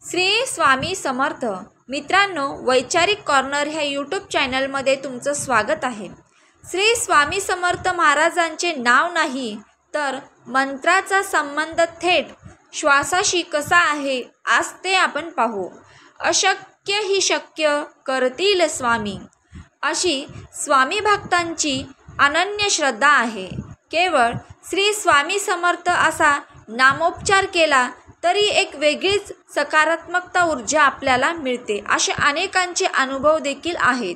श्री स्वामी समर्थ. मित्रांनो, वैचारिक कॉर्नर ह्या यूट्यूब चॅनलमध्ये तुमचं स्वागत आहे. श्री स्वामी समर्थ महाराजांचे नाव नाही तर मंत्राचा संबंध थेट श्वासाशी कसा आहे आज ते आपण पाहू. अशक्य ही शक्य करतील स्वामी, अशी स्वामी भक्तांची अनन्य श्रद्धा आहे. केवळ श्री स्वामी समर्थ असा नामोच्चार केला तरी एक वेगळीच सकारात्मकता ऊर्जा आपल्याला मिळते, असे अनेकांचे अनुभव देखील आहेत.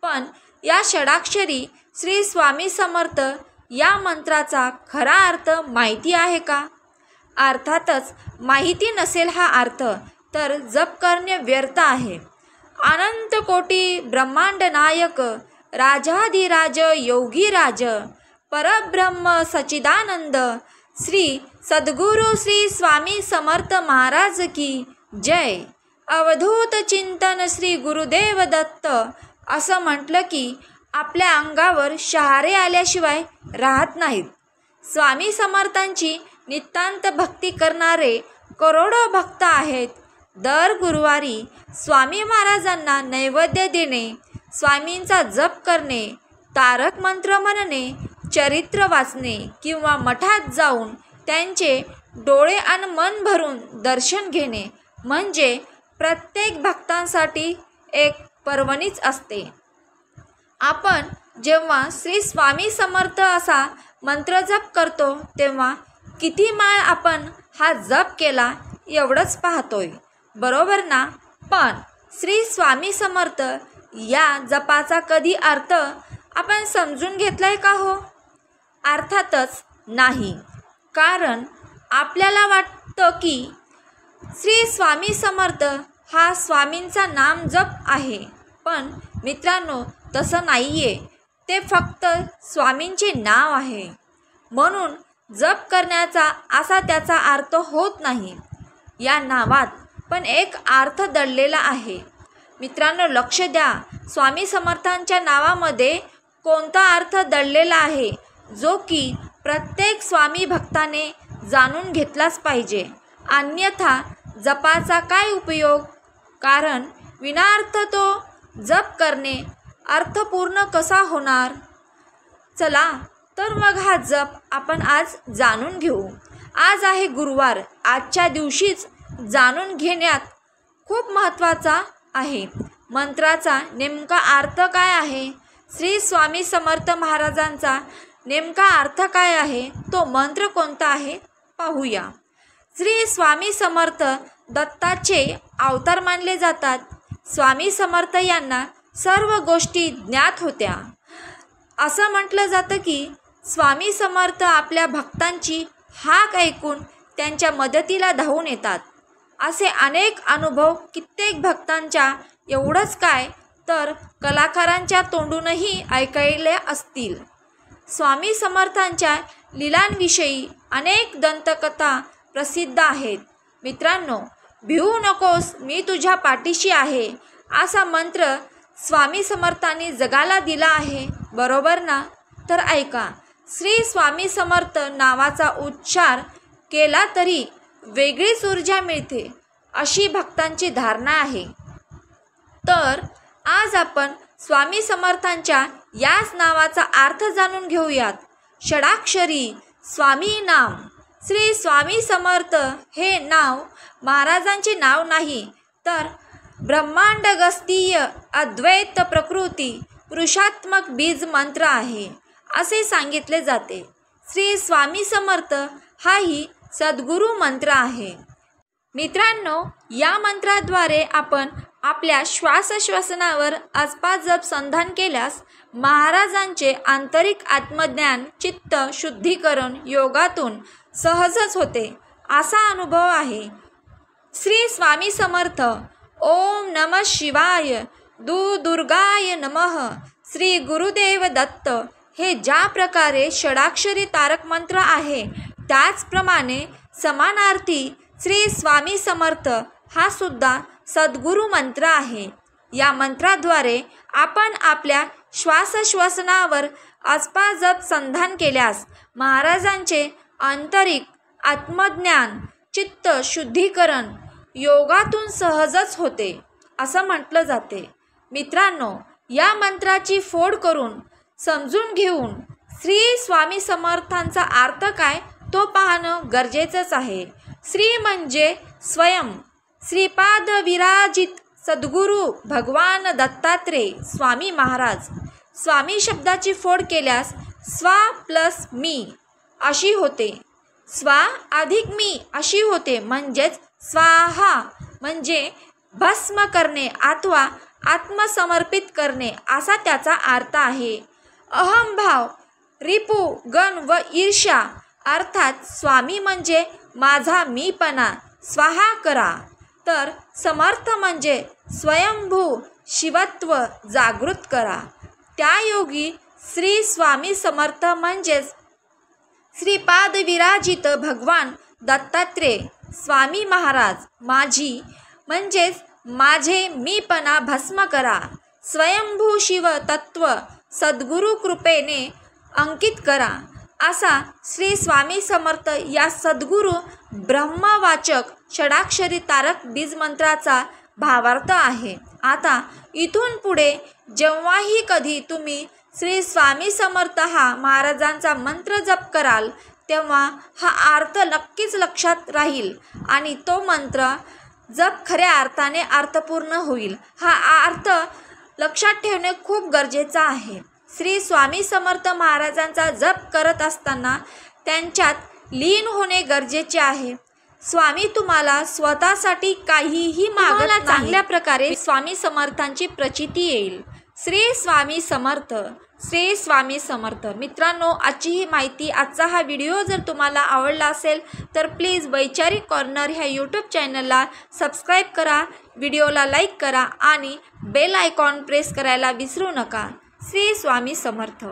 पण या षडाक्षरी श्री स्वामी समर्थ या मंत्राचा खरा अर्थ माहिती आहे का? अर्थातच माहिती नसेल हा अर्थ तर जप करणे व्यर्थ आहे. अनंत कोटी ब्रह्मांड नायक राजाधिराज योगीराज परब्रह्म सच्चिदानंद श्री सद्गुरु श्री स्वामी समर्थ महाराज की जय. अवधूत चिंतन श्री गुरुदेव दत्त असं म्हटलं की आपल्या अंगावर शहारे आल्याशिवाय राहत नाहीत. स्वामी समर्थांची नितांत भक्ती करणारे करोडो भक्त आहेत. दर गुरुवारी स्वामी महाराजांना नैवेद्य देणे, स्वामींचा जप करणे, तारक मंत्र म्हणणे, चरित्र वाचणे किंवा मठात जाऊन त्यांचे डोळे आणि मन भरून दर्शन घेणे म्हणजे प्रत्येक भक्तांसाठी एक पर्वणीच असते. आपण जेव्हा श्री स्वामी समर्थ असा मंत्र जप करतो तेव्हा किती माळ आपण हा जप केला एवढंच पाहतोय, बरोबर ना? पण श्री स्वामी समर्थ या जपाचा कधी अर्थ आपण समजून घेतलाय का हो? अर्थातच नाही. कारण आपल्याला वाटतं की श्री स्वामी समर्थ हा स्वामींचा नाम जप आहे. पण मित्रांनो, तसं नाही आहे. ते फक्त स्वामींचे नाव आहे म्हणून जप करण्याचा असा त्याचा अर्थ होत नाही. या नावात पण एक अर्थ दडलेला आहे. मित्रांनो, लक्ष द्या. स्वामी समर्थांच्या नावामध्ये कोणता अर्थ दडलेला आहे जो की प्रत्येक स्वामी भक्ताने जाणून घेतलाच पाहिजे. अन्यथा जपाचा काय उपयोग? कारण विनार्थ तो जप करणे अर्थपूर्ण कसा होणार? चला तर मग हा जप आपण आज जाणून घेऊ. आज आहे गुरुवार. आजच्या दिवशीच जाणून घेण्यात खूप महत्त्वाचा आहे. मंत्राचा नेमका अर्थ काय आहे? श्री स्वामी समर्थ महाराजांचा नेमका अर्थ काय आहे? तो मंत्र कोणता आहे पाहूया. श्री स्वामी समर्थ दत्ताचे अवतार मानले जातात. स्वामी समर्थ यांना सर्व गोष्टी ज्ञात होत्या. असं म्हटलं जातं की स्वामी समर्थ आपल्या भक्तांची हाक ऐकून त्यांच्या मदतीला धावून येतात. असे अनेक अनुभव कित्येक भक्तांच्या, एवढंच काय तर कलाकारांच्या तोंडूनही ऐकायले असतील. स्वामी समर्थांच्या लीलांविषयी अनेक दंतकथा प्रसिद्ध आहेत. मित्रांनो, भिवू नकोस, मी तुझ्या पाठीशी आहे असा मंत्र स्वामी समर्थांनी जगाला दिला आहे, बरोबर ना? तर ऐका. श्री स्वामी समर्थ नावाचा उच्चार केला तरी वेगळीच ऊर्जा मिळते अशी भक्तांची धारणा आहे. तर आज आपण स्वामी समर्थांच्या याच नावाचा अर्थ जाणून घेऊयात. षडाक्षरी स्वामी नाम. श्री स्वामी समर्थ हे नाव महाराजांचे नाव नाही तर ब्रह्मांडगस्तीय अद्वैत प्रकृती पुरुषात्मक बीज मंत्र आहे असे सांगितले जाते. श्री स्वामी समर्थ हाही सद्गुरू मंत्र आहे. मित्रांनो, या मंत्राद्वारे आपण आपल्या श्वासश्वसनावर आसपास जप संधान केल्यास महाराजांचे आंतरिक आत्मज्ञान, चित्त शुद्धीकरण योगातून सहजच होते असा अनुभव आहे. श्री स्वामी समर्थ. ओम नमः शिवाय. दुर्गाय नमः. श्री गुरुदेव दत्त. हे ज्या प्रकारे षडाक्षरी तारक मंत्र आहे त्याचप्रमाणे समानार्थी श्री स्वामी समर्थ हा सुद्धा सद्गुरू मंत्र आहे. या मंत्राद्वारे आपण आपल्या श्वासश्वसनावर आसपास जप संधान केल्यास महाराजांचे आंतरिक आत्मज्ञान, चित्त शुद्धीकरण योगातून सहजच होते असं म्हटलं जाते. मित्रांनो, या मंत्राची फोड करून समजून घेऊन श्री स्वामी समर्थांचा अर्थ काय तो पाहणं गरजेचंच आहे. श्री म्हणजे स्वयं, श्रीपाद विराजित सद्गुरू भगवान दत्तात्रेय स्वामी महाराज. स्वामी शब्दाची फोड केल्यास स्वा प्लस मी अशी होते, स्वा अधिक मी अशी होते. म्हणजेच स्वाहा म्हणजे भस्म करणे अथवा आत्मसमर्पित करणे असा त्याचा अर्थ आहे. अहंभाव, रिपू, गण व ईर्ष्या अर्थात स्वामी म्हणजे माझा मीपणा स्वाहा करा. तर समर्थ म्हणजे स्वयंभू शिवत्व जागृत करा. त्यायोगी श्री स्वामी समर्थ म्हणजेच श्रीपाद विराजित भगवान दत्तात्रेय स्वामी महाराज माझी म्हणजेच माझे मीपणा भस्म करा. स्वयंभू शिव तत्व सद्गुरू कृपेने अंकित करा असा श्री स्वामी समर्थ या सद्गुरू ब्रह्मवाचक षडाक्षरी तारक बीज मंत्राचा भावार्थ आहे. आता इथून पुढे जेव्हाही कधी तुम्ही श्री स्वामी समर्थ हा महाराजांचा मंत्र जप कराल तेव्हा हा अर्थ नक्कीच लक्षात राहील आणि तो मंत्र जप खऱ्या अर्थाने अर्थपूर्ण होईल. हा अर्थ लक्षात ठेवणे खूप गरजेचं आहे. श्री स्वामी समर्थ महाराजांचा जप करत असताना त्यांच्यात लीन होणे गरजेचे आहे. स्वामी तुम्हाला स्वतःसाठी काहीही मागत नाही. चांगल्या प्रकारे स्वामी समर्थांची प्रचिती येईल. श्री स्वामी समर्थ, श्री स्वामी समर्थ. मित्रांनो, आजची ही माहिती, आजचा हा व्हिडिओ जर तुम्हाला आवडला असेल तर प्लीज वैचारिक कॉर्नर ह्या यूट्यूब चॅनलला सबस्क्राईब करा, व्हिडिओला लाईक करा आणि बेल आयकॉन प्रेस करायला विसरू नका. श्री स्वामी समर्थ.